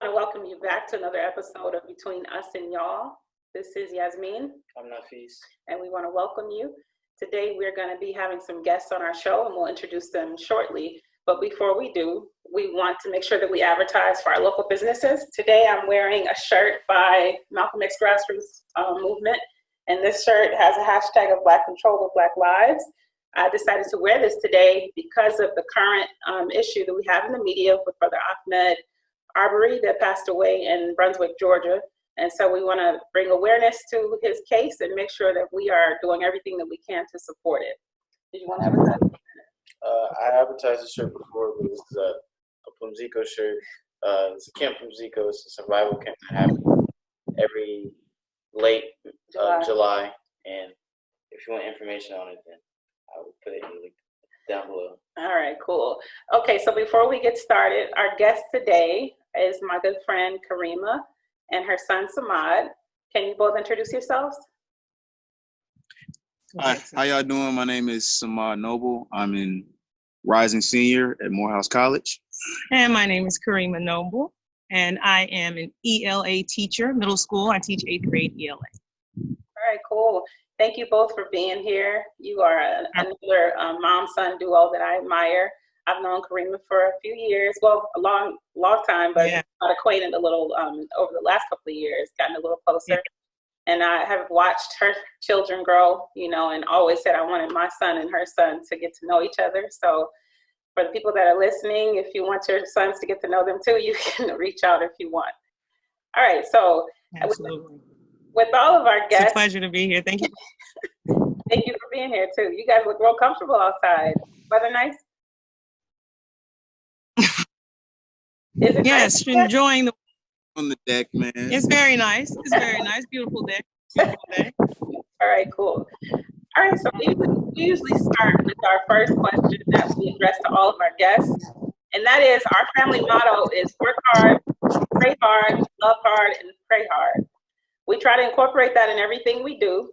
I want to welcome you back to another episode of Between Us and Y'all. This is Yasmin. I'm Nafis. And we want to welcome you. Today we're going to be having some guests on our show and we'll introduce them shortly. But before we do, we want to make sure that we advertise for our local businesses. Today I'm wearing a shirt by Malcolm X Grassroots Movement. And this shirt has a hashtag of Black Control with Black Lives. I decided to wear this today because of the current issue that we have in the media with Brother Ahmaud Arbery that passed away in Brunswick, Georgia. And so we want to bring awareness to his case and make sure that we are doing everything that we can to support it. Did you want to advertise? I advertised the shirt before, but this is a Plumzico shirt. It's a camp Plumzico. It's a survival camp that happens every late July. And if you want information on it, then I will put it in the link down below. All right, cool. Okay, so before we get started, our guest today is my good friend Karimah and her son Samad. Can you both introduce yourselves? Hi, how y'all doing? My name is Samad Noble. I'm in Rising Senior at Morehouse College. And my name is Karimah Noble, and I am an ELA teacher, middle school. I teach 8th grade ELA. All right, cool. Thank you both for being here. You are another mom-son duo that I admire. I've known Karimah for a few years, well, a long time, but got acquainted a little over the last couple of years, gotten a little closer. Yeah. And I have watched her children grow, and always said I wanted my son and her son to get to know each other. So for the people that are listening, if you want your sons to get to know them too, you can reach out if you want. All right, so with all of our guests. It's a pleasure to be here. Thank you. Thank you for being here too. You guys look real comfortable outside. Weather nice? Is it yes, nice? Enjoying the on the deck, man. It's very nice. It's very nice. Beautiful day. Beautiful day. All right, cool. All right, so we usually start with our first question that we address to all of our guests. And that is, our family motto is work hard, pray hard, love hard, and pray hard. We try to incorporate that in everything we do.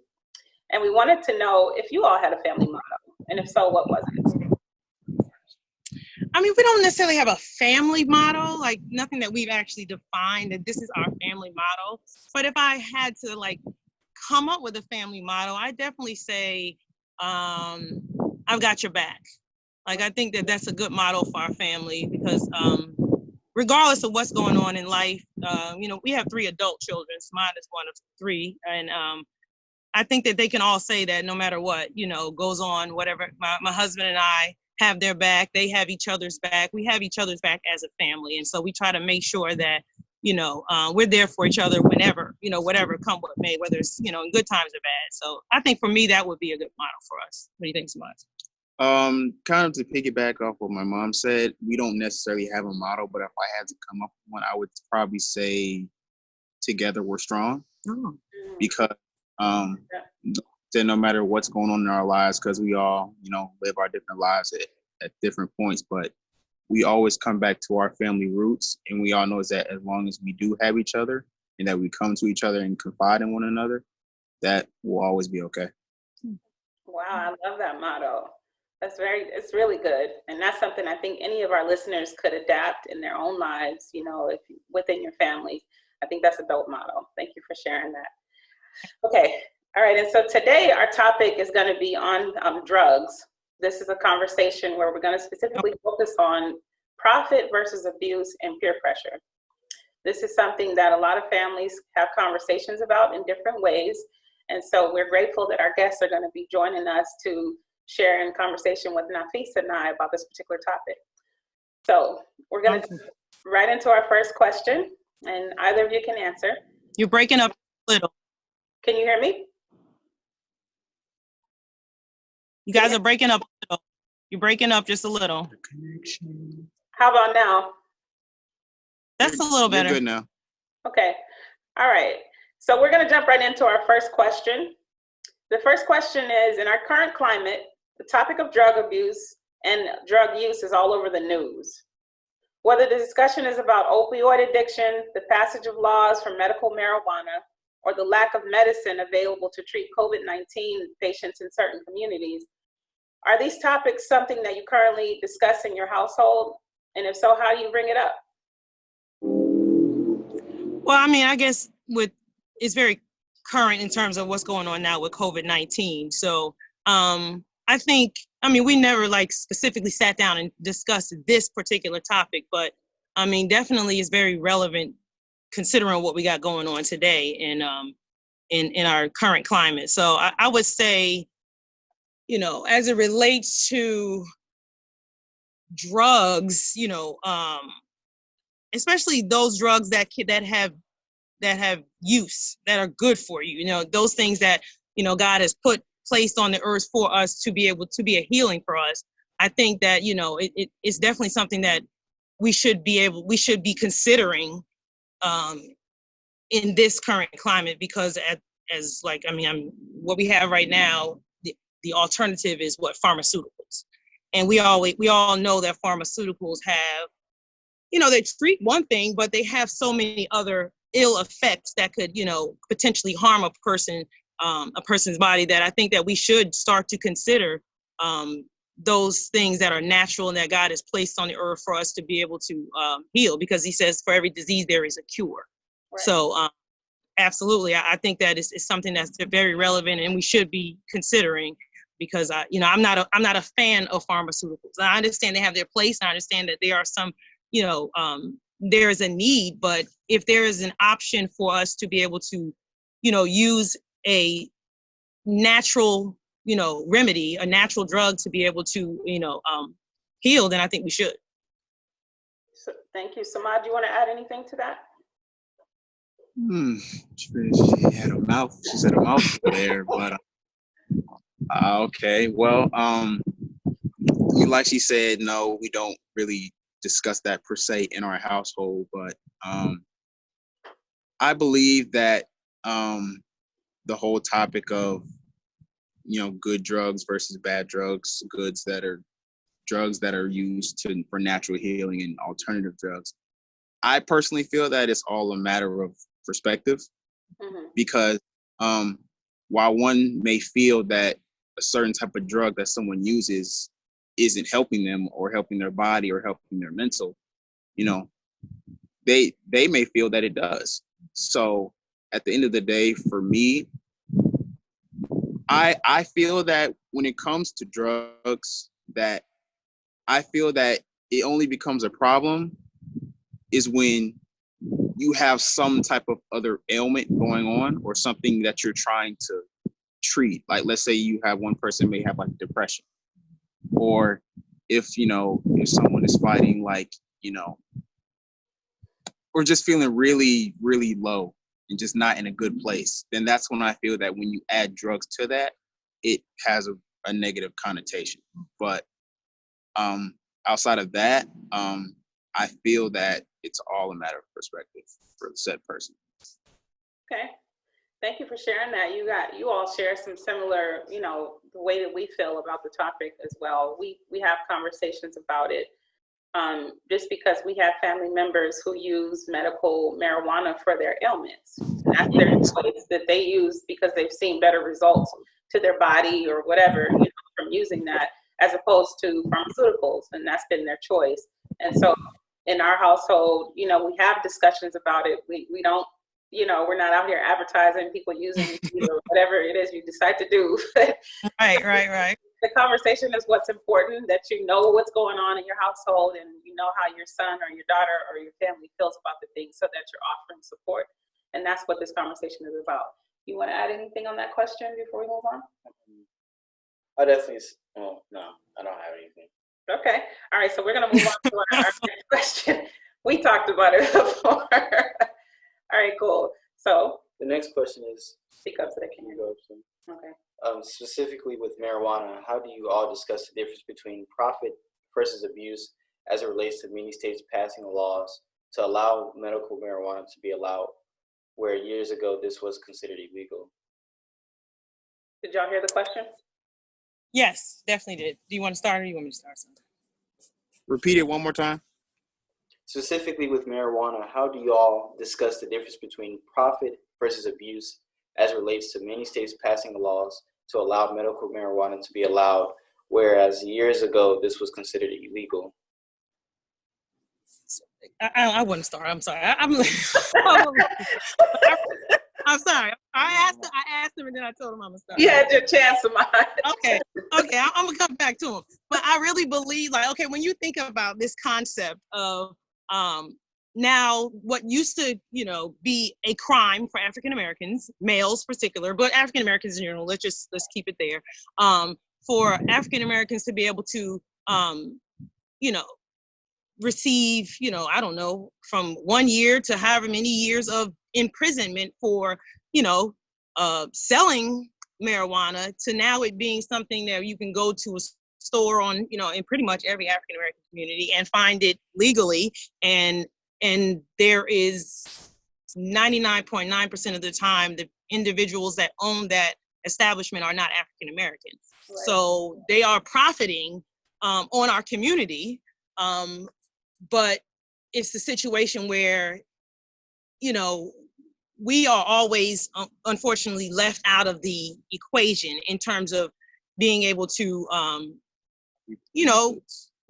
And we wanted to know if you all had a family motto. And if so, what was it? I mean, we don't necessarily have a family motto, like nothing that we've actually defined that this is our family motto. But if I had to come up with a family motto, I definitely say, I've got your back. I think that that's a good motto for our family because regardless of what's going on in life, we have 3 adult children. Mine is one of 3. And I think that they can all say that no matter what, goes on, whatever, my husband and I have their back, they have each other's back, we have each other's back as a family. And so we try to make sure that, we're there for each other whenever, whatever come what may, whether it's, in good times or bad. So I think for me, that would be a good motto for us. What do you think, Samad? Kind of to piggyback off what my mom said, we don't necessarily have a motto, but if I had to come up with one, I would probably say together we're strong. Oh. Because then no matter what's going on in our lives, because we all, live our different lives at different points, but we always come back to our family roots. And we all know that as long as we do have each other and that we come to each other and confide in one another, that will always be okay. Wow, I love that motto. It's really good. And that's something I think any of our listeners could adapt in their own lives, if within your family. I think that's a dope motto. Thank you for sharing that. Okay. All right. And so today our topic is going to be on drugs. This is a conversation where we're going to specifically focus on profit versus abuse and peer pressure. This is something that a lot of families have conversations about in different ways. And so we're grateful that our guests are going to be joining us to share in conversation with Nafis and I about this particular topic. So we're going to right into our first question, and either of you can answer. You're breaking up a little. Can you hear me? You guys are breaking up a little. You're breaking up just a little. How about now? That's a little better. You're good now. Okay. All right. So we're going to jump right into our first question. The first question is, in our current climate, the topic of drug abuse and drug use is all over the news. Whether the discussion is about opioid addiction, the passage of laws for medical marijuana, or the lack of medicine available to treat COVID-19 patients in certain communities, are these topics something that you currently discuss in your household? And if so, how do you bring it up? Well, I mean, I guess it's very current in terms of what's going on now with COVID-19. So I think, I mean, we never like specifically sat down and discussed this particular topic, but I mean, definitely is very relevant considering what we got going on today in our current climate. So I would say, you know, as it relates to drugs, you know, especially those drugs that have use, that are good for you, you know, those things that, you know, God has placed on the earth for us to be able to be a healing for us. I think that, you know, it's definitely something that we should be considering in this current climate, because as like, I mean, what we have right now, the alternative is what? Pharmaceuticals. And we all know that pharmaceuticals have, you know, they treat one thing, but they have so many other ill effects that could, you know, potentially harm a person's body, that I think that we should start to consider those things that are natural and that God has placed on the earth for us to be able to heal, because he says for every disease there is a cure. Right. So absolutely, I think that is something that's very relevant and we should be considering, because you know, I'm not a fan of pharmaceuticals. I understand they have their place. I understand that there are some, you know, there is a need, but if there is an option for us to be able to, you know, use a natural, you know, remedy, a natural drug to be able to, you know, heal, then I think we should. So, thank you. Samad, do you want to add anything to that? She had a mouth. She said a mouth there, but okay. Well, like she said, no, we don't really discuss that per se in our household, but I believe that the whole topic of, you know, good drugs versus bad drugs, drugs that are used for natural healing and alternative drugs, I personally feel that it's all a matter of perspective. Mm-hmm. Because while one may feel that a certain type of drug that someone uses isn't helping them or helping their body or helping their mental, you know, they may feel that it does. So at the end of the day, for me, I feel that when it comes to drugs, that I feel that it only becomes a problem is when you have some type of other ailment going on or something that you're trying to treat. Like, let's say you have one person may have like depression, or if, you know, if someone is fighting, like, you know, or just feeling really, really low and just not in a good place, then that's when I feel that when you add drugs to that, it has a negative connotation. But outside of that, I feel that it's all a matter of perspective for the said person. Okay. Thank you for sharing that. You all share some similar, you know, the way that we feel about the topic as well. We have conversations about it. Just because we have family members who use medical marijuana for their ailments. And that's their choice that they use because they've seen better results to their body or whatever, you know, from using that, as opposed to pharmaceuticals, and that's been their choice. And so in our household, you know, we have discussions about it. We don't, you know, we're not out here advertising people using or whatever it is you decide to do. Right. The conversation is what's important, that you know what's going on in your household and you know how your son or your daughter or your family feels about the thing, so that you're offering support. And that's what this conversation is about. You want to add anything on that question before we move on? I definitely, well, no, I don't have anything. Okay. All right. So we're going to move on to our next question. We talked about it before. All right, cool. So the next question is, speak up so they can hear you. Okay. Specifically with marijuana, how do you all discuss the difference between profit versus abuse as it relates to many states passing laws to allow medical marijuana to be allowed, where years ago this was considered illegal? Did y'all hear the question? Yes, definitely did. Do you want to start or do you want me to start something? Repeat it one more time. Specifically with marijuana, how do you all discuss the difference between profit versus abuse as it relates to many states passing laws to allow medical marijuana to be allowed, whereas years ago this was considered illegal? I wouldn't start. I'm sorry. I'm sorry. I asked him, and then I told him I'm gonna start. You had your chance, Samad. Okay. I'm gonna come back to him. But I really believe, like, okay, when you think about this concept of now what used to, be a crime for African Americans, males particular, but African Americans in general, let's keep it there. For African Americans to be able to receive, I don't know, from 1 year to however many years of imprisonment for, selling marijuana, to now it being something that you can go to a store on, in pretty much every African American community and find it legally. And there is 99.9% of the time, the individuals that own that establishment are not African Americans. Right. So they are profiting on our community. But it's the situation where, we are always, unfortunately, left out of the equation in terms of being able to,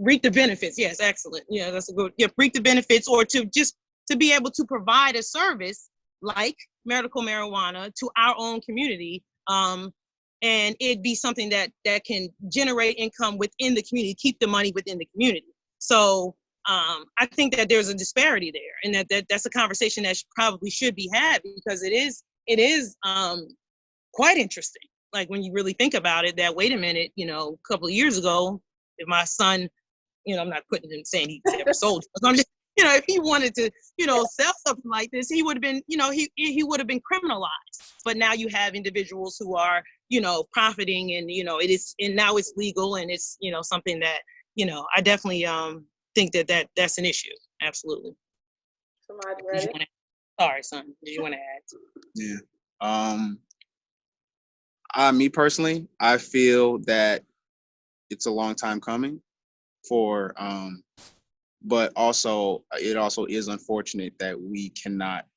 reap the benefits. Yes, excellent. Yeah, that's a good, reap the benefits, or to be able to provide a service like medical marijuana to our own community. And it'd be something that can generate income within the community, keep the money within the community. So I think that there's a disparity there, and that's a conversation that probably should be had, because it is quite interesting. Like, when you really think about it, that, wait a minute, a couple of years ago, if my son, I'm not putting him saying he's ever sold, I'm just, if he wanted to, sell something like this, he would have been, he would have been criminalized. But now you have individuals who are, profiting, and, it is, and now it's legal, and it's, something that, I definitely think that's an issue. Absolutely. Somebody ready? Sorry, son. Did you want to add? Yeah. Me personally, I feel that it's a long time coming for, but also it also is unfortunate that we cannot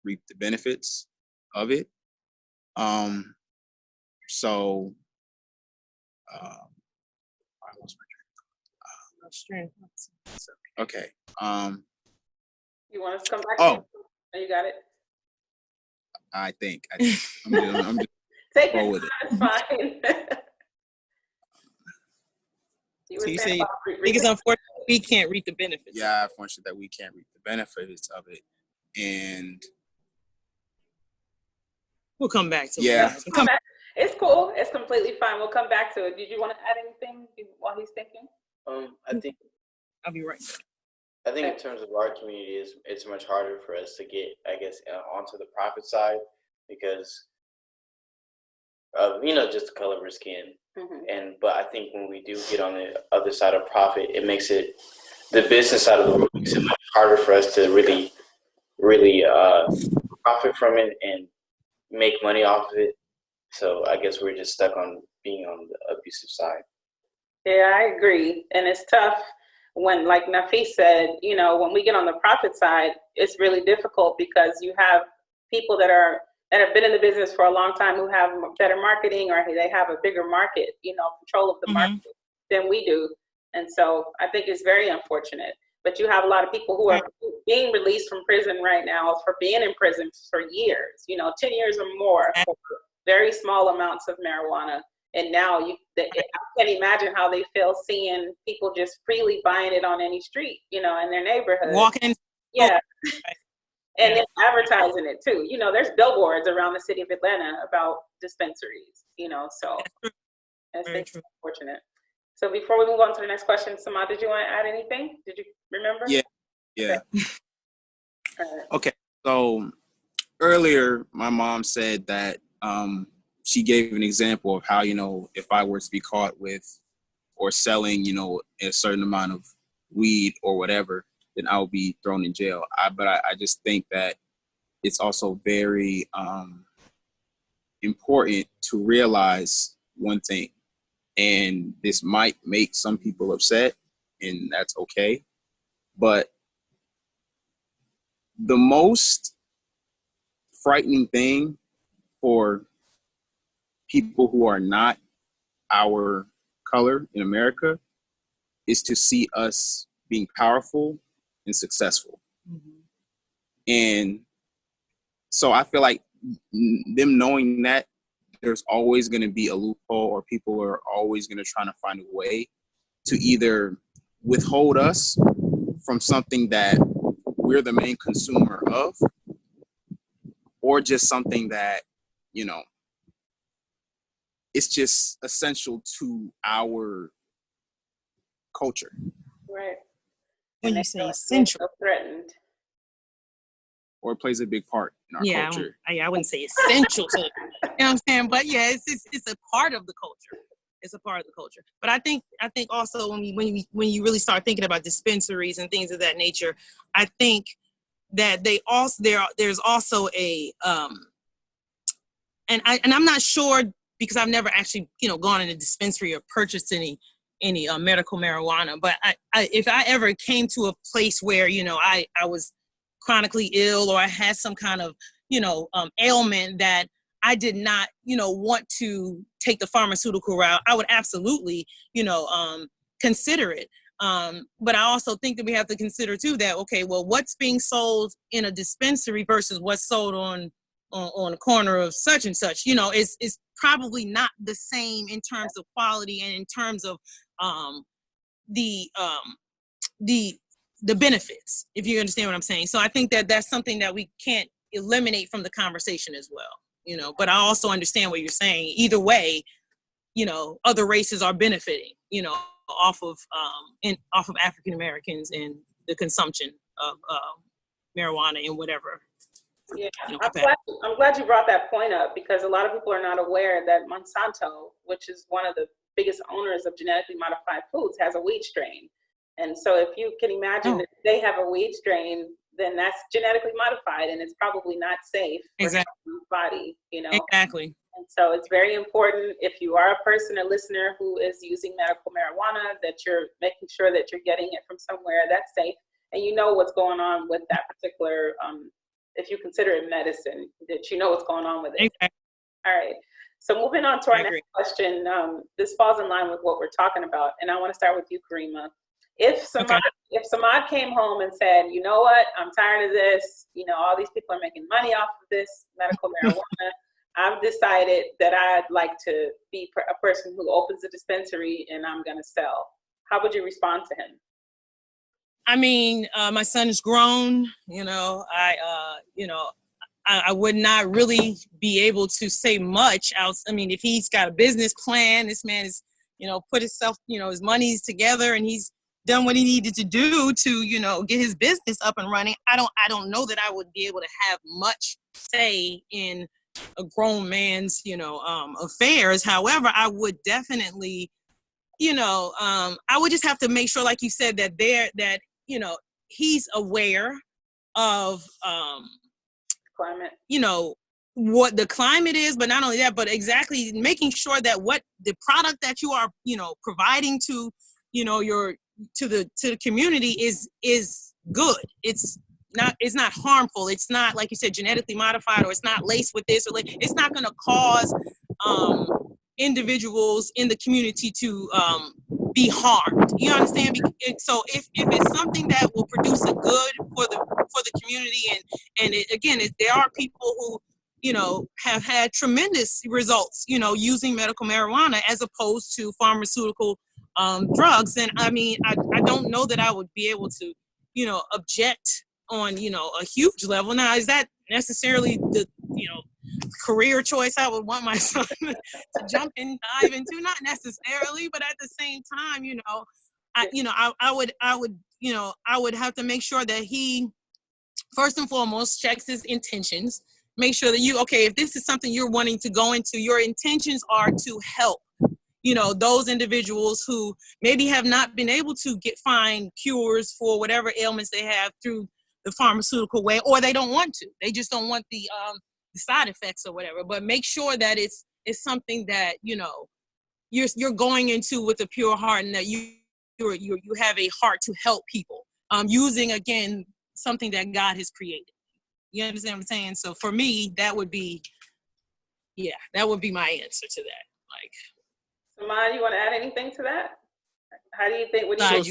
reap the benefits of it. So I lost my train. Okay. You want us to come back? Oh, you got it. I think I'm just take go it. with it. It's fine. So you say, I think it's unfortunate we can't reap the benefits. Yeah, unfortunate that we can't reap the benefits of it, and we'll come back to it. Yeah. It's cool. It's completely fine. We'll come back to it. Did you want to add anything while he's thinking? I think I'll be right back. I think in terms of our community, it's much harder for us to get, I guess, onto the profit side, because of, just the color of our skin. Mm-hmm. But I think when we do get on the other side of profit, it makes it, the business side of the world makes it much harder for us to really profit from it and make money off of it. So I guess we're just stuck on being on the abusive side. Yeah, I agree. And it's tough when, like Nafis said, when we get on the profit side, it's really difficult, because you have people that have been in the business for a long time who have better marketing, or they have a bigger market, control of the market than we do. And so I think it's very unfortunate. But you have a lot of people who are being released from prison right now for being in prison for years, 10 years or more, for very small amounts of marijuana. And now I can't imagine how they feel seeing people just freely buying it on any street, in their neighborhood. Walking. Yeah. And then advertising it too. There's billboards around the city of Atlanta about dispensaries, so it's unfortunate. So before we move on to the next question, Samad, did you want to add anything? Did you remember? Yeah. Okay. All right. Okay. So earlier, my mom said that she gave an example of how, if I were to be caught with or selling, a certain amount of weed or whatever, then I would be thrown in jail. But I just think that it's also very important to realize one thing, and this might make some people upset, and that's okay. But the most frightening thing for people who are not our color in America is to see us being powerful and successful. Mm-hmm. And so I feel like them knowing that there's always going to be a loophole, or people are always going to try to find a way to either withhold us from something that we're the main consumer of, or just something that, you know, it's just essential to our culture. Right. When you say essential, feel threatened. Or it plays a big part in our culture. I wouldn't say essential to, you know what I'm saying? But yeah, it's a part of the culture. It's a part of the culture. But I think also when you really start thinking about dispensaries and things of that nature, I think that there's also a and I'm not sure, because I've never actually, you know, gone in a dispensary or purchased any medical marijuana. But if I ever came to a place where, you know, I was chronically ill, or I had some kind of, you know, ailment that I did not, you know, want to take the pharmaceutical route, I would absolutely, you know, consider it. But I also think that we have to consider too that, okay, well, what's being sold in a dispensary versus what's sold on the corner of such and such, you know, is probably not the same in terms of quality and in terms of the benefits, if you understand what I'm saying. So I think that that's something that we can't eliminate from the conversation as well, you know. But I also understand what you're saying. Either way, you know, other races are benefiting, you know, off of African Americans and the consumption of marijuana in whatever. Yeah, you know, I'm glad you brought that point up, because a lot of people are not aware that Monsanto, which is one of the biggest owners of genetically modified foods, has a weed strain. And so if you can imagine that they have a weed strain, then that's genetically modified, and it's probably not safe for the body, you know? Exactly. And so it's very important, if you are a person, a listener who is using medical marijuana, that you're making sure that you're getting it from somewhere that's safe, and you know what's going on with that particular, if you consider it medicine, that you know what's going on with it. Exactly. All right. So moving on to our next question, this falls in line with what we're talking about, and I want to start with you, Karimah. If Samad came home and said, you know what, I'm tired of this, you know, all these people are making money off of this medical marijuana, I've decided that I'd like to be a person who opens a dispensary and I'm going to sell, how would you respond to him? I mean, my son is grown, you know, I would not really be able to say much else. I mean, if he's got a business plan, this man is, you know, put himself, you know, his money's together, and he's done what he needed to do to, you know, get his business up and running. I don't know that I would be able to have much say in a grown man's, you know, affairs. However, I would definitely, you know, I would just have to make sure, like you said, that you know, he's aware of, climate, you know, what the climate is, but not only that, but exactly making sure that what the product that you are, you know, providing to, you know, to the community is good. It's not harmful. It's not, like you said, genetically modified, or it's not laced with this, or it's not going to cause individuals in the community to be harmed. You understand? So if it's something that will produce a good for the community, and there are people who, you know, have had tremendous results, you know, using medical marijuana as opposed to pharmaceutical drugs, then I mean, I don't know that I would be able to, you know, object on, you know, a huge level. Now, is that necessarily the, you know, career choice I would want my son to jump and dive into? Not necessarily, but at the same time, you know, I would have to make sure that he, first and foremost, checks his intentions. Make sure that if this is something you're wanting to go into, your intentions are to help, you know, those individuals who maybe have not been able to find cures for whatever ailments they have through the pharmaceutical way, or they don't want to. They just don't want the side effects or whatever. But make sure that it's something that, you know, you're going into with a pure heart, and that you have a heart to help people, using, again, something that God has created. You understand what I'm saying? So for me, that would be my answer to that. Like, Samad, you want to add anything to that? How do you think? What do you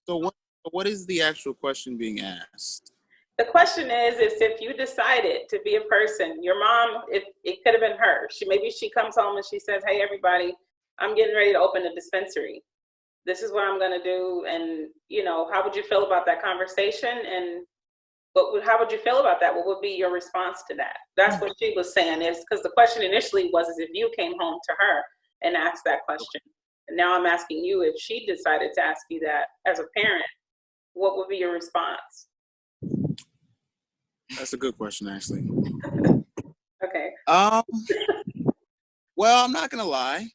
So What is the actual question being asked? The question is if you decided to be a person, your mom, it could have been her. Maybe she comes home and she says, hey, everybody, I'm getting ready to open a dispensary. This is what I'm going to do. And, how would you feel about that conversation? And how would you feel about that? What would be your response to that? That's what she was saying, is because the question initially was if you came home to her and asked that question. And now I'm asking you, if she decided to ask you that as a parent, what would be your response? That's a good question, actually. Okay. Well, I'm not gonna lie.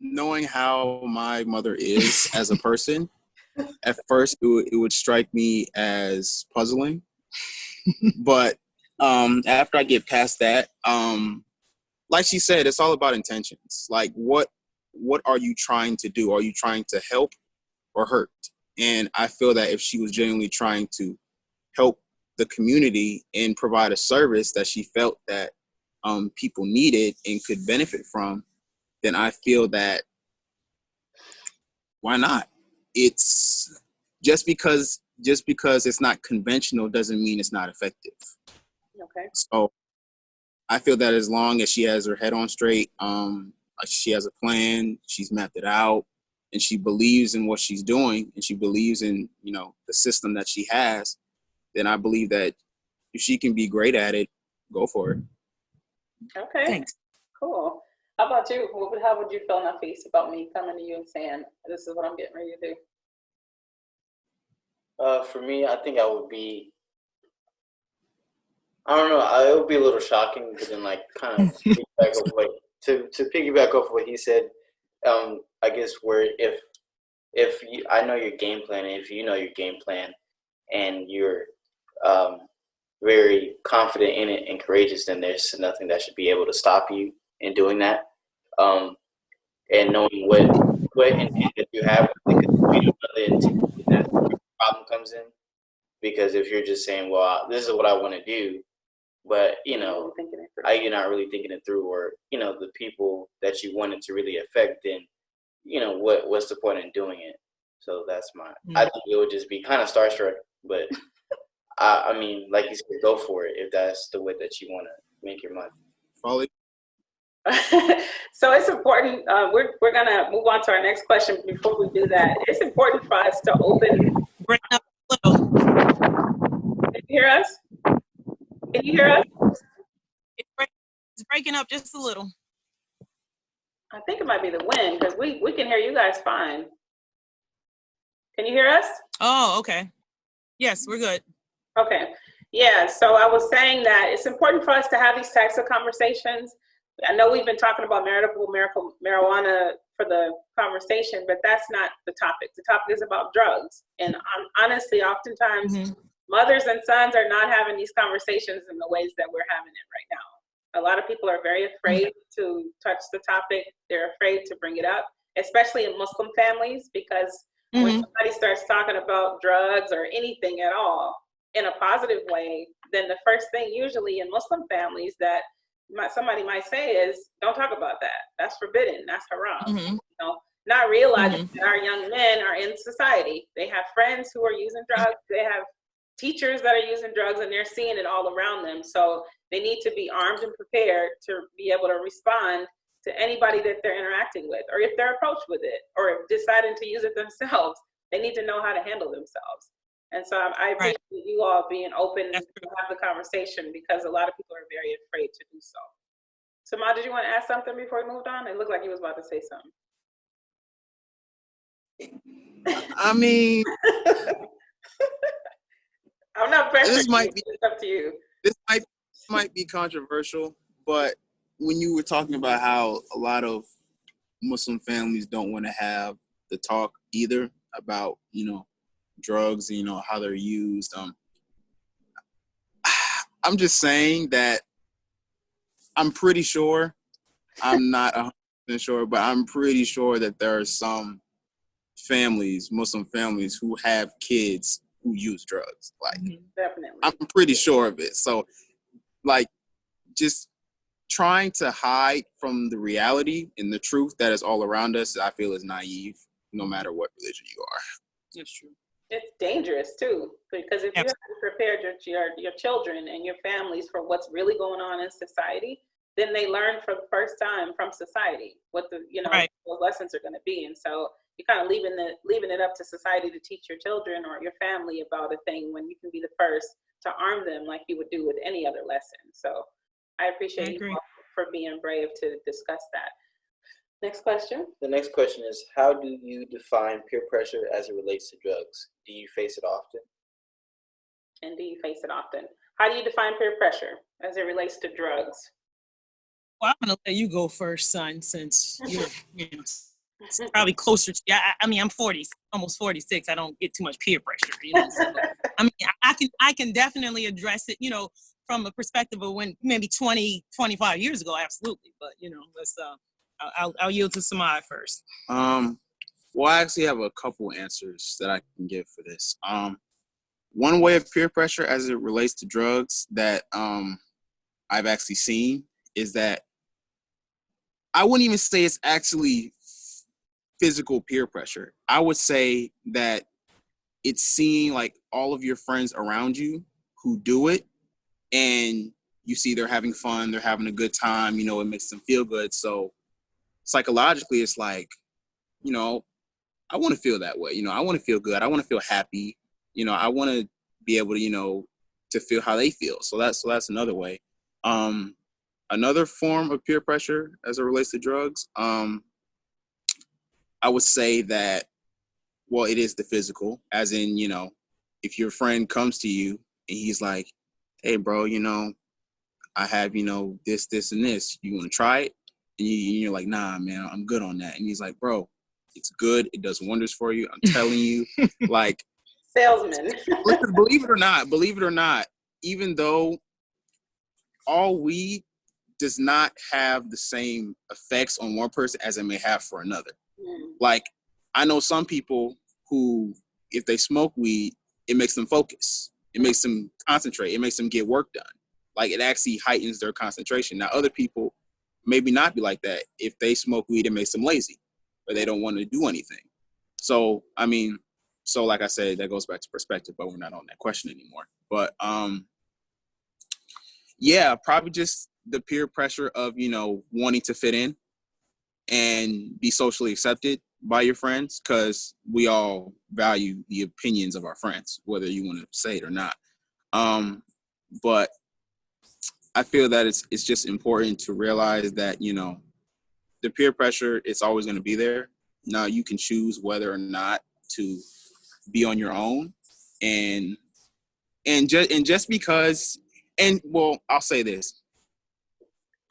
Knowing how my mother is as a person, at first it would strike me as puzzling. But after I get past that, like she said, it's all about intentions. Like, what are you trying to do? Are you trying to help or hurt? And I feel that if she was genuinely trying to help the community and provide a service that she felt that people needed and could benefit from, then I feel that why not? It's just because it's not conventional doesn't mean it's not effective. Okay. So I feel that as long as she has her head on straight, she has a plan, she's mapped it out, and she believes in what she's doing, and she believes in, the system that she has, then I believe that if she can be great at it, go for it. Okay. Thanks. Cool. How about you? How would you feel in that face about me coming to you and saying, this is what I'm getting ready to do? For me, I think I would be, I don't know, it would be a little shocking, but then kind of to piggyback off what he said, I guess where if I know your game plan, and if you know your game plan, and you're very confident in it and courageous, then there's nothing that should be able to stop you in doing that. And knowing what intent that you have, because the intent, that's where the problem comes in. Because if you're just saying, well, this is what I want to do, but you're not really thinking it through, or the people that you wanted to really affect, then what's the point in doing it? So that's I think it would just be kind of starstruck, but I mean, like you said, go for it if that's the way that you want to make your money. Folly. So it's important. We're gonna move on to our next question. Before we do that, it's important for us to open. Bring up a little. Can you hear us? Can you hear us? It's breaking up just a little. I think it might be the wind, because we can hear you guys fine. Can you hear us? Oh, okay. Yes, we're good. Okay. Yeah, so I was saying that it's important for us to have these types of conversations. I know we've been talking about medical marijuana for the conversation, but that's not the topic. The topic is about drugs. And honestly, oftentimes, mothers and sons are not having these conversations in the ways that we're having it right now. A lot of people are very afraid to touch the topic. They're afraid to bring it up, especially in Muslim families, because when somebody starts talking about drugs or anything at all in a positive way, then the first thing usually in Muslim families that somebody might say is, don't talk about that. That's forbidden. That's haram. Not realizing that our young men are in society. They have friends who are using drugs. They have teachers that are using drugs, and they're seeing it all around them. So they need to be armed and prepared to be able to respond to anybody that they're interacting with, or if they're approached with it, or deciding to use it themselves. They need to know how to handle themselves. And so I appreciate you all being open to have the conversation, because a lot of people are very afraid to do so. So, Ma, did you want to ask something before we moved on? It looked like you was about to say something. I mean, I'm not pressuring this might you. It's up to you. This might be controversial, but when you were talking about how a lot of Muslim families don't want to have the talk either about, drugs, how they're used. I'm just saying that I'm pretty sure, I'm not 100% sure, but I'm pretty sure that there are some families, Muslim families, who have kids who use drugs. Like, definitely. I'm pretty sure of it. So, like, just trying to hide from the reality and the truth that is all around us, I feel is naive, no matter what religion you are. That's true. It's dangerous too, because if you haven't prepared your children and your families for what's really going on in society, then they learn for the first time from society what the the lessons are going to be, and so you're kind of leaving it up to society to teach your children or your family about a thing when you can be the first to arm them like you would do with any other lesson. So I appreciate you all for being brave to discuss that. Next question. The next question is, how do you define peer pressure as it relates to drugs? Do you face it often? And do you face it often? How do you define peer pressure as it relates to drugs? Well, I'm going to let you go first, son, since you're it's probably closer to, I mean, I'm 40, almost 46. I don't get too much peer pressure, So, I mean, I can definitely address it, from a perspective of when maybe 20, 25 years ago, absolutely. But, let's, I'll yield to Samad first. Well, I actually have a couple answers that I can give for this. One way of peer pressure as it relates to drugs that I've actually seen is that I wouldn't even say it's actually physical peer pressure. I would say that it's seeing like all of your friends around you who do it, and you see they're having fun, they're having a good time, it makes them feel good. So psychologically, it's like, I want to feel that way. I want to feel good. I want to feel happy. I want to be able to, to feel how they feel. So that's another way. Another form of peer pressure as it relates to drugs, I would say that, well, it is the physical, as in, if your friend comes to you and he's like, hey, bro, I have, this, and this. You want to try it? And you're like, nah, man, I'm good on that. And he's like, bro, it's good. It does wonders for you. I'm telling you, like, salesman. believe it or not, even though all weed does not have the same effects on one person as it may have for another. Like, I know some people who, if they smoke weed, it makes them focus. It makes them concentrate. It makes them get work done. Like, it actually heightens their concentration. Now, other people maybe not be like that. If they smoke weed, it makes them lazy, or they don't want to do anything. So, I mean, like I said, that goes back to perspective, but we're not on that question anymore. But, yeah, probably just the peer pressure of, wanting to fit in and be socially accepted by your friends, because we all value the opinions of our friends, whether you want to say it or not. But I feel that it's just important to realize that, the peer pressure, it's always going to be there. Now you can choose whether or not to be on your own, and just because, and well, I'll say this.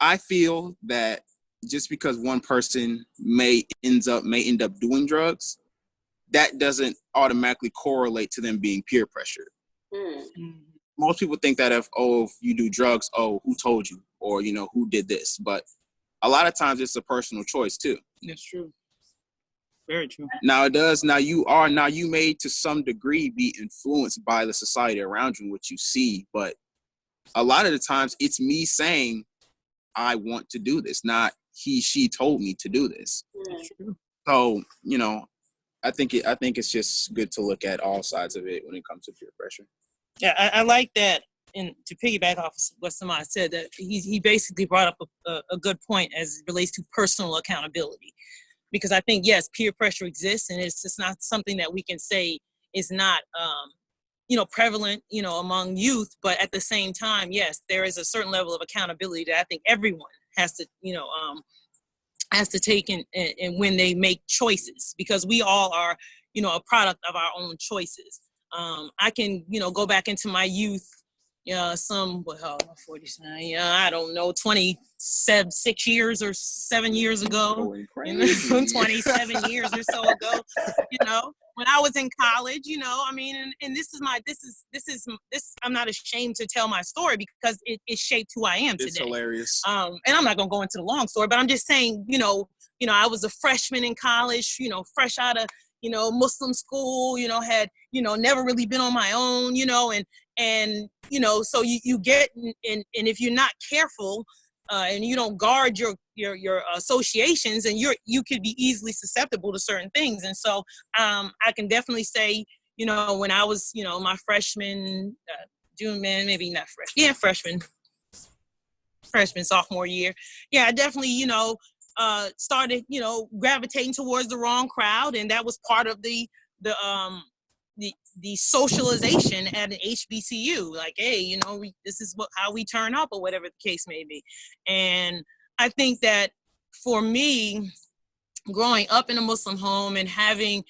I feel that just because one person may end up doing drugs, that doesn't automatically correlate to them being peer pressured. Most people think that if you do drugs, who told you, or who did this, but a lot of times it's a personal choice too. That's true. Very true. Now you may to some degree be influenced by the society around you, what you see, but a lot of the times it's me saying I want to do this, not she told me to do this. That's true. So, I think it's just good to look at all sides of it when it comes to peer pressure. Yeah, I like that. And to piggyback off what Samad said, that he basically brought up a good point as it relates to personal accountability. Because I think, yes, peer pressure exists, and it's just not something that we can say is not, prevalent, among youth. But at the same time, yes, there is a certain level of accountability that I think everyone has to take in when they make choices, because we all are, a product of our own choices. I can, go back into my youth, 49, I don't know, 26 years or 7 years ago, 27 years or so ago, when I was in college, and this, I'm not ashamed to tell my story because it shaped who I am today. It's hilarious. And I'm not going to go into the long story, but I'm just saying, I was a freshman in college, fresh out of, Muslim school, had, never really been on my own, and so you get, and if you're not careful, and you don't guard your associations, and you could be easily susceptible to certain things. And so I can definitely say, when I was, my freshman, maybe not freshman, sophomore year. Yeah, I definitely, started, gravitating towards the wrong crowd. And that was part of the socialization at an HBCU. Like, hey, this is how we turn up, or whatever the case may be. And I think that for me, growing up in a Muslim home and having,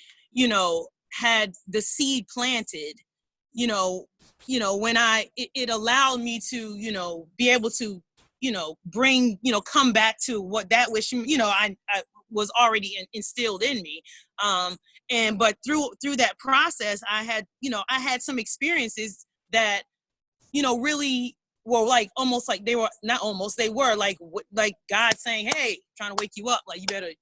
had the seed planted, when it allowed me to, be able to, bring, come back to what that was, I was already instilled in me. But through that process, I had some experiences that, really were like, almost like they were not almost, they were like God saying, hey, trying to wake you up. Like, you better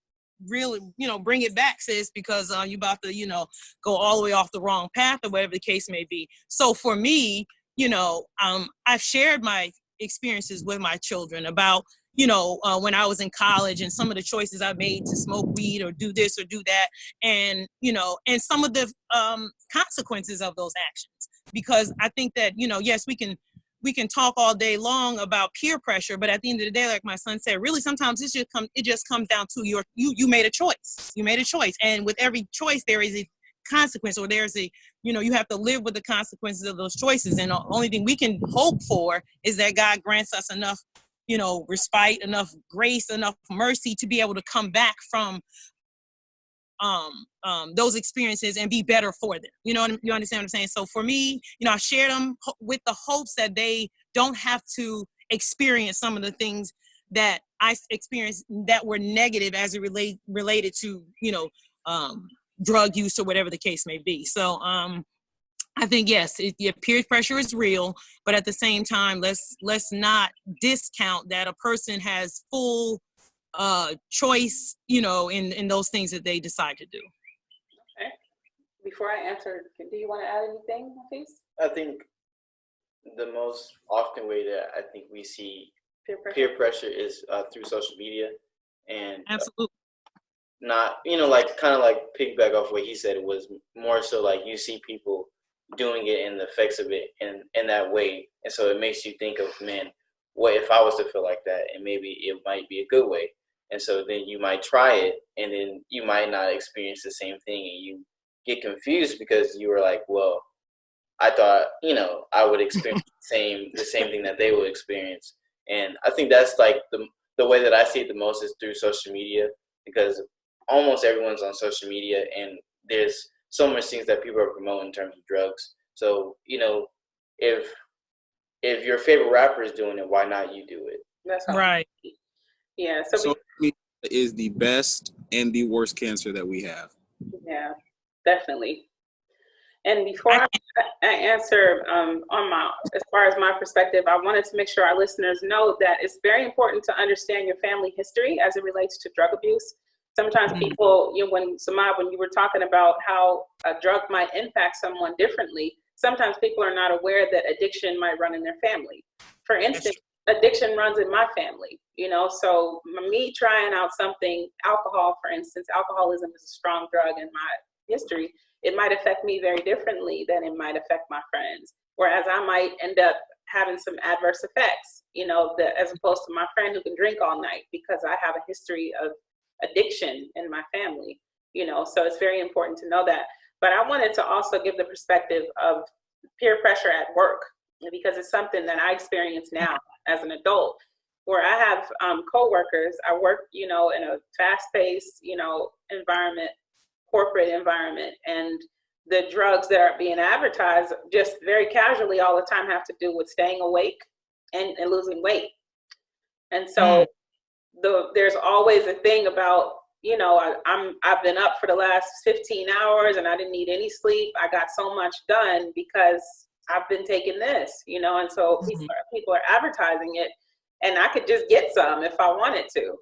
really, bring it back, sis, because you about to, go all the way off the wrong path, or whatever the case may be. So for me, I've shared my experiences with my children about, when I was in college, and some of the choices I made to smoke weed or do this or do that, and, and some of the consequences of those actions. Because I think that, yes, we can talk all day long about peer pressure, but at the end of the day, like my son said, really sometimes it just comes down to you made a choice. You made a choice. And with every choice, there is a consequence, or there's a, you have to live with the consequences of those choices. And the only thing we can hope for is that God grants us enough, respite, enough grace, enough mercy to be able to come back from those experiences and be better for them. You understand what I'm saying? So for me, I share them with the hopes that they don't have to experience some of the things that I experienced that were negative as it related to, drug use or whatever the case may be. So I think, yes, peer pressure is real, but at the same time, let's not discount that a person has full choice, in those things that they decide to do. Okay. Before I answer, do you want to add anything, Hafiz? I think the most often way that I think we see peer pressure is through social media, and absolutely. Not, like kind of like piggyback off what he said, it was more so like you see people doing it and the effects of it in that way, and so it makes you think of, man, what if I was to feel like that, and maybe it might be a good way. And so then you might try it, and then you might not experience the same thing, and you get confused because you were like, well, I thought, I would experience the same thing that they would experience. And I think that's like the way that I see it the most is through social media, because almost everyone's on social media, and there's so much things that people are promoting in terms of drugs. So, if your favorite rapper is doing it, why not you do it? That's right. Yeah. So is the best and the worst cancer that we have. Yeah, definitely. And before I answer as far as my perspective, I wanted to make sure our listeners know that it's very important to understand your family history as it relates to drug abuse. Sometimes people, when Samad, when you were talking about how a drug might impact someone differently, sometimes people are not aware that addiction might run in their family. For instance, addiction runs in my family, so me trying out something, alcohol, for instance, alcoholism is a strong drug in my history. It might affect me very differently than it might affect my friends. Whereas I might end up having some adverse effects, as opposed to my friend who can drink all night, because I have a history of addiction in my family, so it's very important to know that. But I wanted to also give the perspective of peer pressure at work, because it's something that I experience now as an adult, where I have coworkers. I work, in a fast-paced, environment, corporate environment, and the drugs that are being advertised just very casually all the time have to do with staying awake and losing weight. And so there's always a thing about, I've been up for the last 15 hours and I didn't need any sleep. I got so much done because I've been taking this, and so people are advertising it, and I could just get some if I wanted to,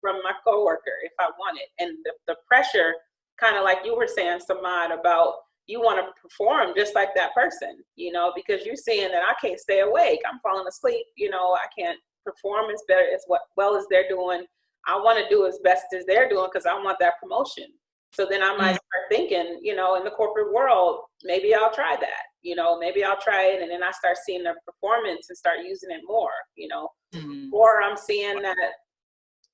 from my coworker if I wanted. And the pressure, kind of like you were saying, Samad, about you want to perform just like that person, because you're seeing that I can't stay awake. I'm falling asleep, I can't perform as better as well as they're doing, I want to do as best as they're doing because I want that promotion. So then I might start thinking, you know, in the corporate world, maybe I'll try that, you know, maybe I'll try it. And then I start seeing their performance and start using it more, you know, or I'm seeing that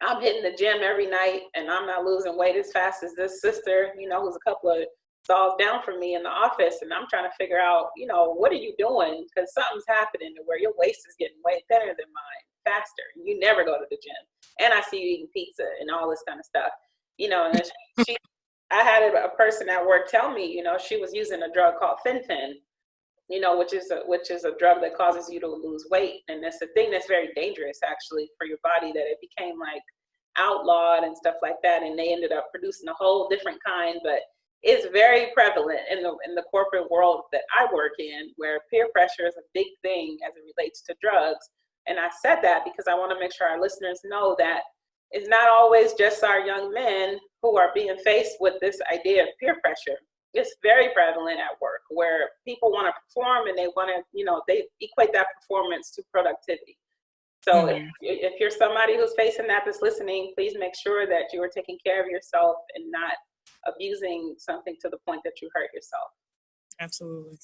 I'm hitting the gym every night and I'm not losing weight as fast as this sister, you know, who's a couple of stalls down from me in the office. And I'm trying to figure out, you know, what are you doing? Because something's happening to where your waist is getting way thinner than mine faster. And you never go to the gym. And I see you eating pizza and all this kind of stuff, you know, and I had a person at work tell me, you know, she was using a drug called fen-phen, you know, which is a drug that causes you to lose weight. And it's a thing that's very dangerous actually for your body, that it became like outlawed and stuff like that. And they ended up producing a whole different kind, but it's very prevalent in the corporate world that I work in, where peer pressure is a big thing as it relates to drugs. And I said that because I want to make sure our listeners know that it's not always just our young men who are being faced with this idea of peer pressure. It's very prevalent at work, where people want to perform and they want to, you know, they equate that performance to productivity. So if you're somebody who's facing that, that's listening, please make sure that you are taking care of yourself and not abusing something to the point that you hurt yourself. Absolutely.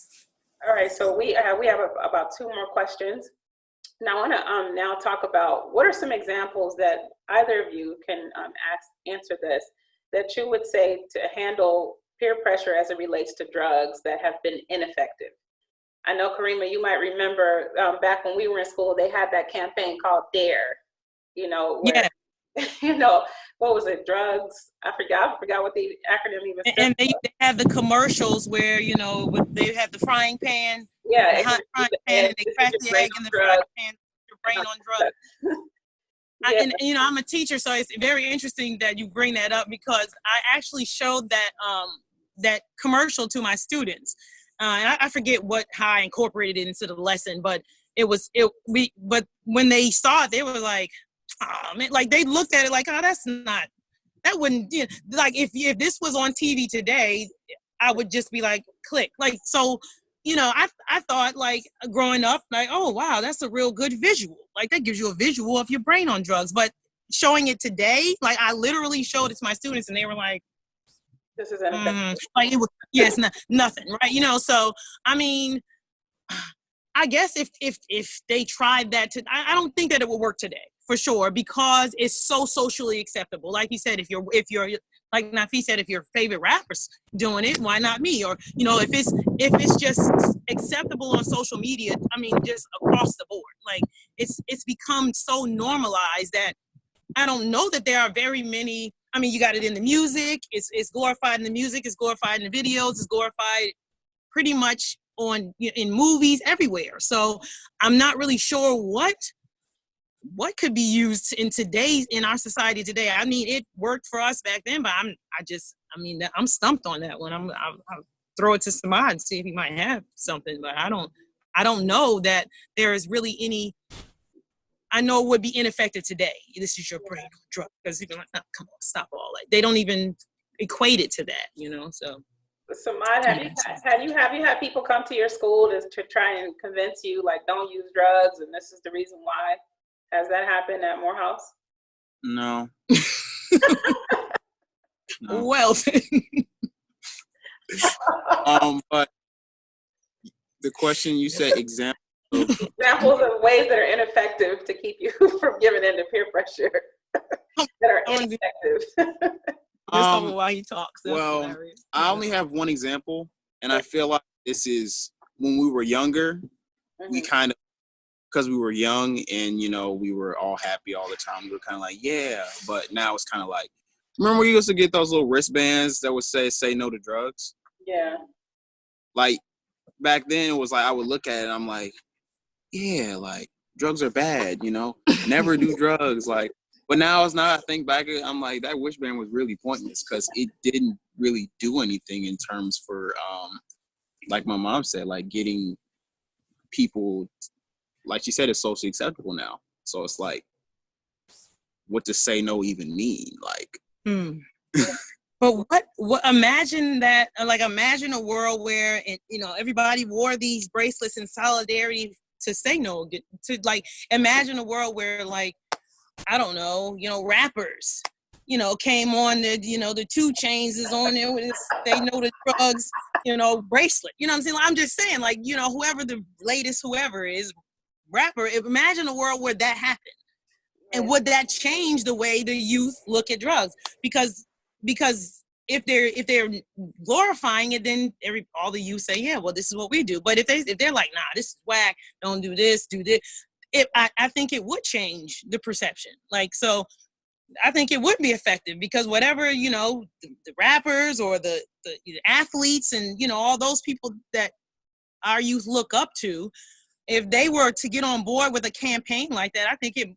All right, so we have about 2 more questions. Now I want to now talk about what are some examples that either of you can answer this, that you would say to handle peer pressure as it relates to drugs that have been ineffective. I know, Karimah, you might remember back when we were in school, they had that campaign called DARE, you know, where, you know, what was it, drugs? I forgot what the acronym even stood and they had the commercials where, you know, they had the frying pan. Yeah, the hot frying pan, and they crack the egg in the frying pan, your brain on drugs. And you know, I'm a teacher, so it's very interesting that you bring that up, because I actually showed that that commercial to my students. And I forget how I incorporated it into the lesson, but but when they saw it, they were like, oh man, like they looked at it like, oh, that wouldn't, you know, like if this was on TV today, I would just be like, click. Like, so, you know, I thought, like, growing up, like, oh wow, that's a real good visual. Like, that gives you a visual of your brain on drugs. But showing it today, like, I literally showed it to my students and they were like, this is ineffective. Like, it was, yes, nothing, right? You know, so I mean, I guess if they tried that, I don't think that it would work today, for sure, because it's so socially acceptable. Like you said, if you're like Nafi said, if your favorite rapper's doing it, why not me? Or, you know, if it's just acceptable on social media, I mean, just across the board, like it's become so normalized that I don't know that there are very many. I mean, you got it in the music. It's glorified in the music. It's glorified in the videos. It's glorified pretty much in movies, everywhere. So I'm not really sure what could be used in our society today. I mean, it worked for us back then, but I'm stumped on that one. I'll throw it to Samad and see if he might have something, but I don't know that there is really any. I know it would be ineffective today. This is your brain drug, because people are like, oh, come on, stop all that. They don't even equate it to that, you know. So, Samad, have you had people come to your school to try and convince you, like, don't use drugs and this is the reason why? Has that happened at Morehouse? No. No. Well, but the question you said, examples of ways that are ineffective to keep you from giving in to peer pressure that are ineffective. While he talks. Well, hilarious. I only have one example, and I feel like this is when we were younger, we kind of, because we were young and, you know, we were all happy all the time. We were kind of like, yeah, but now it's kind of like, remember we used to get those little wristbands that would say no to drugs? Yeah. Like, back then it was like, I would look at it and I'm like, yeah, like, drugs are bad, you know? Never do drugs, like. But now I think back, I'm like, that wristband was really pointless because it didn't really do anything in terms for, like my mom said, like getting people, like she said, it's socially acceptable now. So it's like, what does say no even mean? Like, but what? Imagine that. Like, imagine a world where you know, everybody wore these bracelets in solidarity to say no, to like imagine a world where like, I don't know, rappers, came on the 2 Chainz is on there with this, they know the drugs, bracelet. You know what I'm saying? I'm just saying, like, whoever the latest whoever is rapper, imagine a world where that happened. And would that change the way the youth look at drugs? Because if they're glorifying it, then all the youth say, yeah, well, this is what we do. But if they're like, nah, this is whack, don't do this, do this, I think it would change the perception. Like, so I think it would be effective because whatever, the rappers or the athletes and, all those people that our youth look up to, if they were to get on board with a campaign like that, I think it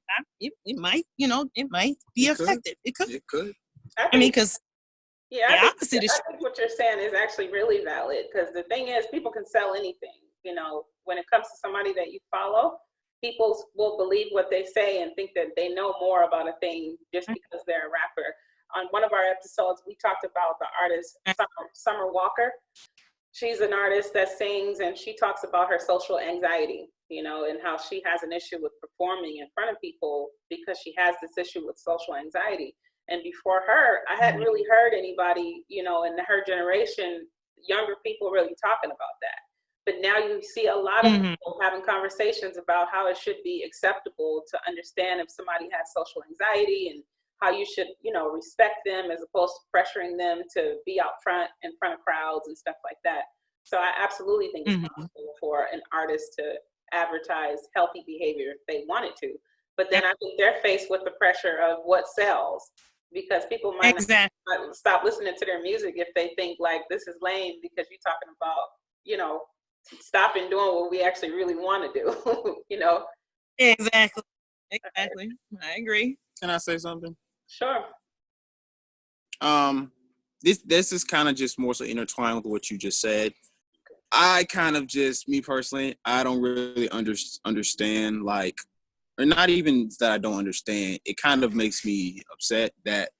might, it might be effective. It could. I mean, because I think what you're saying is actually really valid because the thing is, people can sell anything. When it comes to somebody that you follow, people will believe what they say and think that they know more about a thing just because they're a rapper. On one of our episodes, we talked about the artist Summer Walker. She's an artist that sings and she talks about her social anxiety, and how she has an issue with performing in front of people because she has this issue with social anxiety. And before her, I hadn't really heard anybody, in her generation, younger people really talking about that. But now you see a lot of people having conversations about how it should be acceptable to understand if somebody has social anxiety and how you should, respect them as opposed to pressuring them to be out front in front of crowds and stuff like that. So I absolutely think it's possible for an artist to advertise healthy behavior if they wanted to. But then I think they're faced with the pressure of what sells because people might not stop listening to their music if they think like this is lame because you're talking about, stopping doing what we actually really want to do, Exactly. I agree. Can I say something? Sure. This is kind of just more so intertwined with what you just said. I kind of just, me personally, I don't really understand, like, or not even that I don't understand. It kind of makes me upset that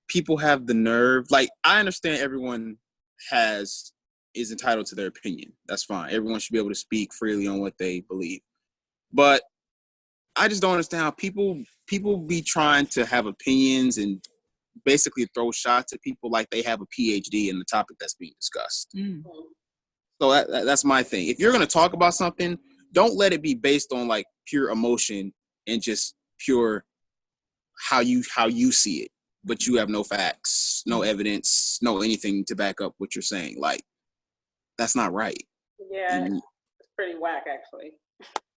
people have the nerve. Like, I understand everyone is entitled to their opinion. That's fine. Everyone should be able to speak freely on what they believe. But I just don't understand how people be trying to have opinions and basically throw shots at people like they have a PhD in the topic that's being discussed. So that's my thing. If you're going to talk about something, don't let it be based on like pure emotion and just pure how you see it, but you have no facts, no evidence, no anything to back up what you're saying. Like, that's not right. Yeah, it's pretty whack, actually.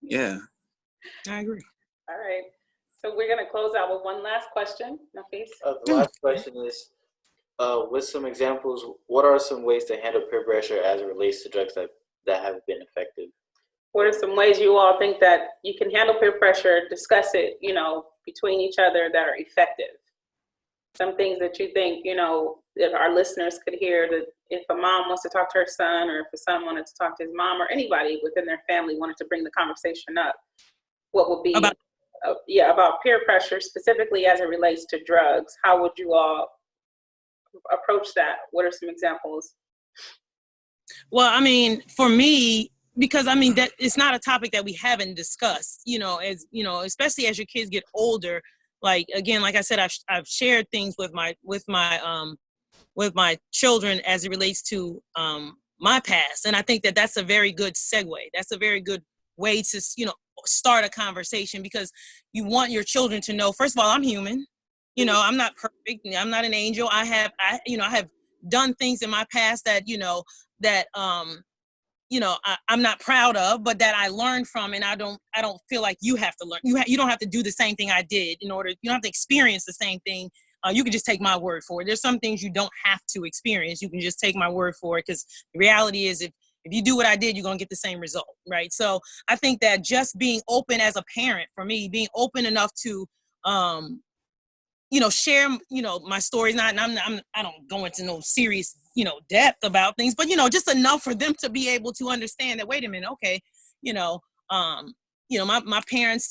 Yeah. I agree. All right. So we're going to close out with one last question. Nafis? The last question is, with some examples, what are some ways to handle peer pressure as it relates to drugs that have been effective? What are some ways you all think that you can handle peer pressure, discuss it, between each other that are effective? Some things that you think, if our listeners could hear, that if a mom wants to talk to her son or if a son wanted to talk to his mom or anybody within their family wanted to bring the conversation up, what would be about peer pressure specifically as it relates to drugs? How would you all approach that? What are some examples? Well, I mean, for me, because I mean that it's not a topic that we haven't discussed, as especially as your kids get older. Like, again, like I said, I've shared things with my children as it relates to my past, and I think that that's a very good segue. That's a very good way to start a conversation, because you want your children to know, first of all, I'm human. I'm not perfect. I'm not an angel. I have done things in my past that I'm not proud of, but that I learned from, and I don't feel like you have to learn. You don't have to do the same thing I did you don't have to experience the same thing. You can just take my word for it. There's some things you don't have to experience. You can just take my word for it, because the reality is if you do what I did, you're going to get the same result, right? So I think that just being open as a parent, for me, being open enough to, share, my stories. I don't go into no serious, depth about things, but, just enough for them to be able to understand that, wait a minute, okay, my parents,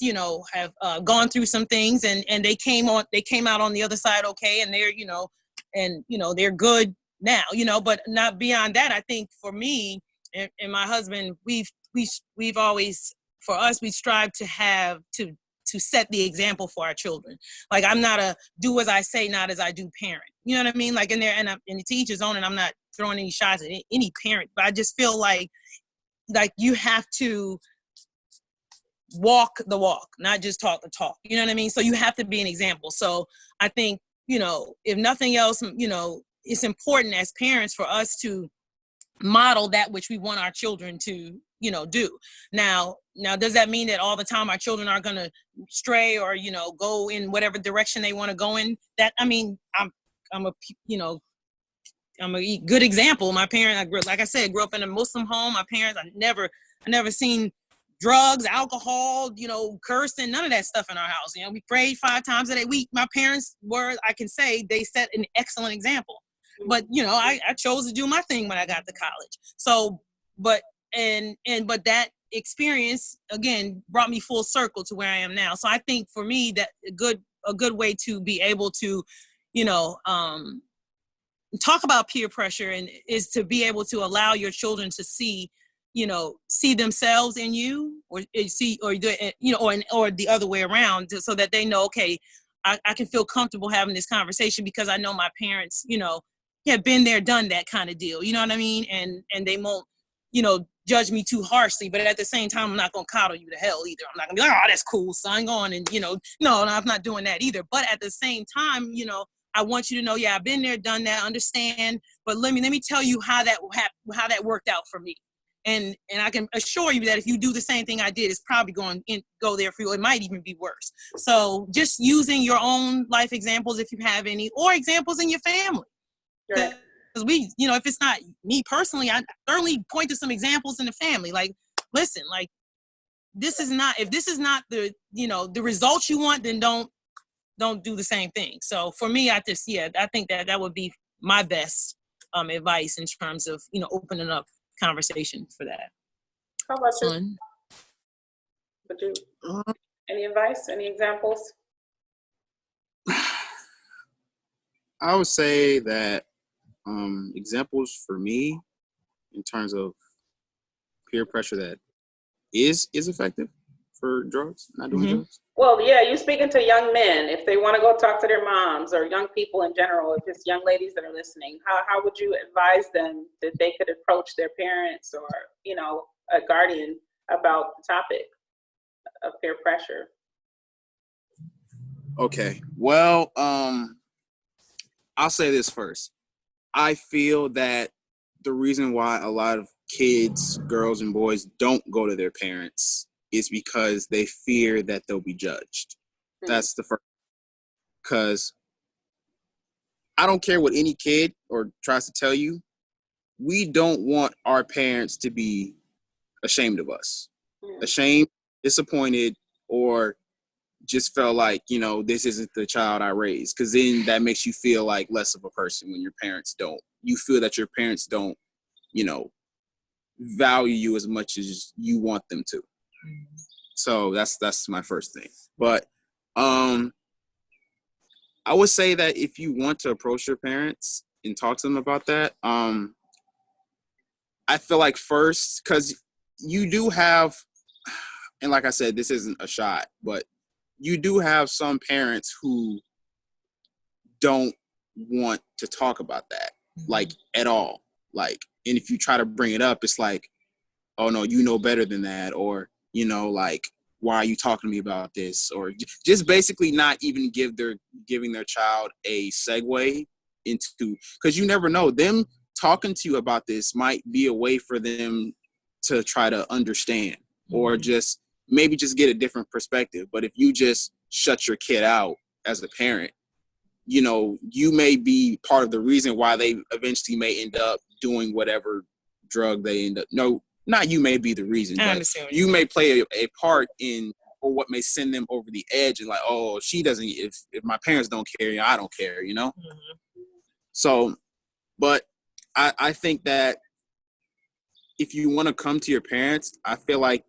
have gone through some things, and they came out on the other side okay, and they're, they're good now, but not beyond that. I think for me and my husband, we've we've always, for us, we strive to have to set the example for our children. Like, I'm not a do as I say, not as I do parent. You know what I mean? Like, in there, and to each his own, and I'm not throwing any shots at any parent, but I just feel like you have to walk the walk, not just talk the talk. You know what I mean? So you have to be an example. So I think, if nothing else, it's important as parents for us to model that which we want our children to, do. Now, does that mean that all the time our children are going to stray or, go in whatever direction they want to go in? That, I mean, I'm a good example. My parents, like I said, grew up in a Muslim home. My parents, I never seen drugs, alcohol, cursing, none of that stuff in our house. We prayed 5 times a day. My parents were, I can say, they set an excellent example. But, I chose to do my thing when I got to college. So, but that experience, again, brought me full circle to where I am now. So I think for me, that a good way to be able to, talk about peer pressure and is to be able to allow your children to see themselves in you, or or the other way around, so that they know, okay, I can feel comfortable having this conversation because I know my parents, have been there, done that kind of deal. You know what I mean? And they won't, judge me too harshly, but at the same time, I'm not going to coddle you to hell either. I'm not going to be like, oh, that's cool, son, go on. And, no, I'm not doing that either. But at the same time, I want you to know, yeah, I've been there, done that, understand. But let me tell you how that worked out for me. And I can assure you that if you do the same thing I did, it's probably going to go there for you. It might even be worse. So just using your own life examples, if you have any, or examples in your family. Right. Because if it's not me personally, I certainly point to some examples in the family. Like, listen, like, if this is not the, the results you want, then don't do the same thing. So for me, I think that would be my best advice in terms of, opening up conversation for that. How about you? Would you, any advice, any examples? I would say that examples for me in terms of peer pressure that is effective for drugs, not doing drugs. Well, yeah, you're speaking to young men. If they want to go talk to their moms, or young people in general, if it's young ladies that are listening, how would you advise them that they could approach their parents or, a guardian about the topic of peer pressure? Okay, well, I'll say this first. I feel that the reason why a lot of kids, girls and boys, don't go to their parents is because they fear that they'll be judged. That's the first. Because I don't care what any kid or tries to tell you, we don't want our parents to be ashamed of us. Ashamed, disappointed, or just felt like, this isn't the child I raised. Because then that makes you feel like less of a person when your parents don't. You feel that your parents don't, value you as much as you want them to. So that's my first thing. But I would say that if you want to approach your parents and talk to them about that, I feel like first, because you do have, and like I said, this isn't a shot, but you do have some parents who don't want to talk about that, like, at all. Like, and if you try to bring it up, it's like, oh no, you know better than that, or, like, why are you talking to me about this? Or just basically not even giving their child a segue into, because you never know, them talking to you about this might be a way for them to try to understand, or just maybe just get a different perspective. But if you just shut your kid out as a parent, you may be part of the reason why they eventually may end up doing whatever drug they end up. No, not you may be the reason, but you may play a part in, or what may send them over the edge, and like, oh, she doesn't, if my parents don't care, I don't care, So, but I think that if you want to come to your parents, I feel like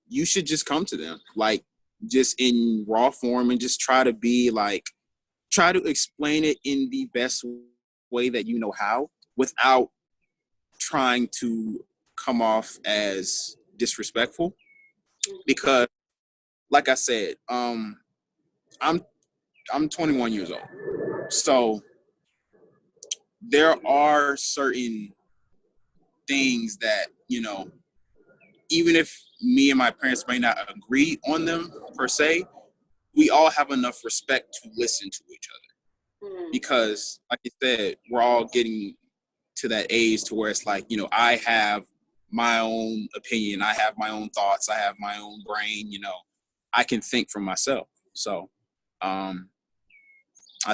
you should just come to them, like, just in raw form, and just try to explain it in the best way that you know how, without trying to come off as disrespectful, because like I said, I'm 21 years old. So there are certain things that, even if me and my parents may not agree on them per se, we all have enough respect to listen to each other. Because like you said, we're all getting to that age to where it's like, I have my own opinion, I have my own thoughts, I have my own brain, I can think for myself. So I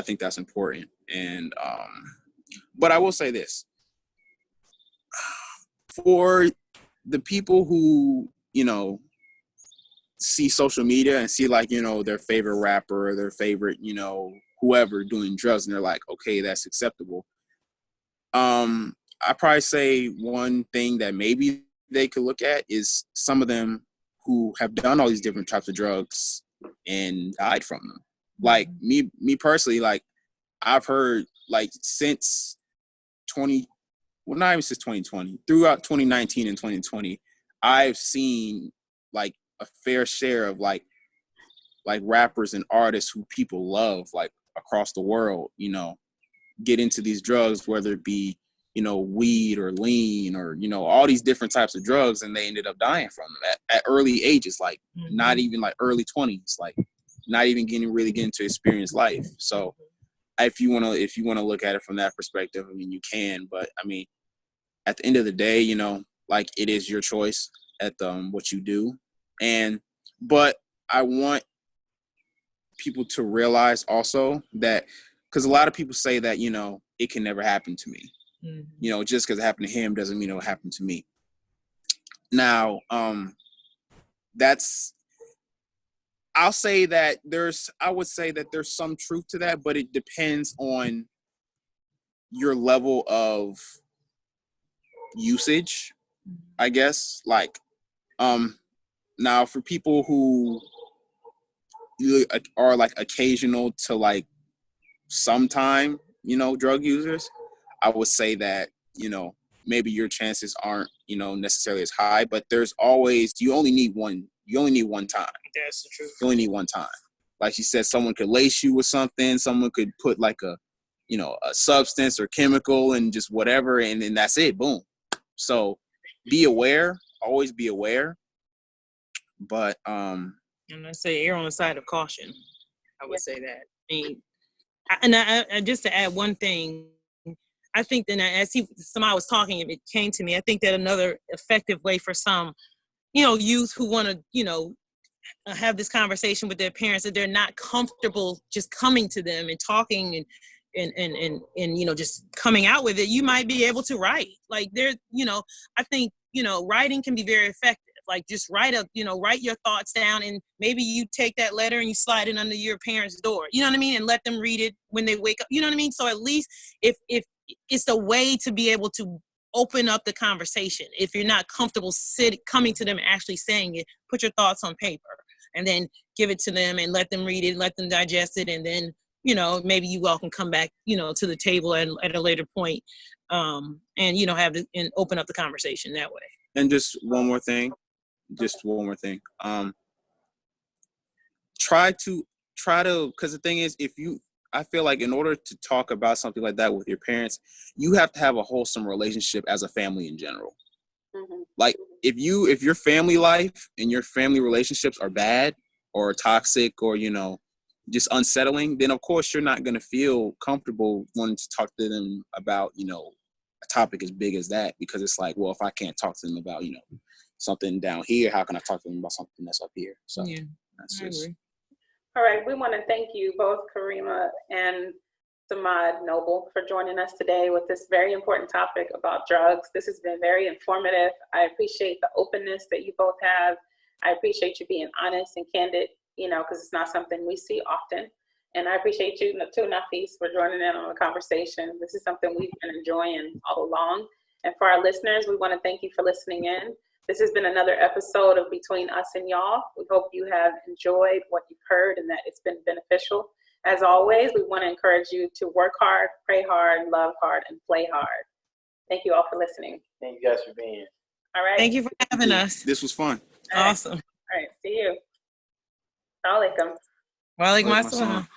think that's important. And but I will say this, for the people who see social media and see like their favorite rapper or their favorite whoever doing drugs, and they're like, okay, that's acceptable. I probably say one thing that maybe they could look at is some of them who have done all these different types of drugs and died from them. Like me personally, like I've heard like since not even since 2020, throughout 2019 and 2020, I've seen like a fair share of like rappers and artists who people love like across the world, get into these drugs, whether it be, weed or lean or, all these different types of drugs, and they ended up dying from them at early ages, like not even like early 20s, like not even getting to experience life. So if you want to look at it from that perspective, I mean, you can, but I mean, at the end of the day, like it is your choice at what you do. But I want people to realize also that, because a lot of people say that, it can never happen to me. Just because it happened to him doesn't mean it'll happen to me. Now, I would say that there's some truth to that, but it depends on your level of usage, I guess. Like, now for people who are like occasional to like sometime, drug users, I would say that, maybe your chances aren't, necessarily as high, but there's always, you only need one time. That's the truth. You only need one time. Like she said, someone could lace you with something, someone could put like a substance or chemical and just whatever, and then that's it, boom. So be aware, always be aware. But and I say err on the side of caution. I would say that. I mean, I just to add one thing, I think that as somebody was talking, it came to me. I think that another effective way for some, youth who want to, have this conversation with their parents, that they're not comfortable just coming to them and talking and just coming out with it, you might be able to write. Like I think, writing can be very effective. Like just write your thoughts down, and maybe you take that letter and you slide it under your parents' door, you know what I mean? And let them read it when they wake up, you know what I mean? So at least if it's a way to be able to open up the conversation. If you're not comfortable coming to them and actually saying it, put your thoughts on paper and then give it to them and let them read it, let them digest it. And then, maybe you all can come back, to the table at a later point, and, and open up the conversation that way. And just one more thing. Try to, because the thing is, I feel like in order to talk about something like that with your parents, you have to have a wholesome relationship as a family in general. Mm-hmm. Like if your family life and your family relationships are bad or toxic or, just unsettling, then of course you're not going to feel comfortable wanting to talk to them about, a topic as big as that, because it's like, well, if I can't talk to them about, something down here, how can I talk to them about something that's up here? So yeah, that's just. All right, we want to thank you both, Karimah and Samad Noble, for joining us today with this very important topic about drugs. This has been very informative. I appreciate the openness that you both have. I appreciate you being honest and candid, because it's not something we see often. And I appreciate you too, Nafis, for joining in on the conversation. This is something we've been enjoying all along. And for our listeners, we want to thank you for listening in. This has been another episode of Between Us and Y'all. We hope you have enjoyed what you've heard and that it's been beneficial. As always, we want to encourage you to work hard, pray hard, love hard, and play hard. Thank you all for listening. Thank you guys for being here. All right. Thank you for having us. This was fun. All right. Awesome. All right. See you. Assalamualaikum. Walaikum Walaikum assalam. assalam.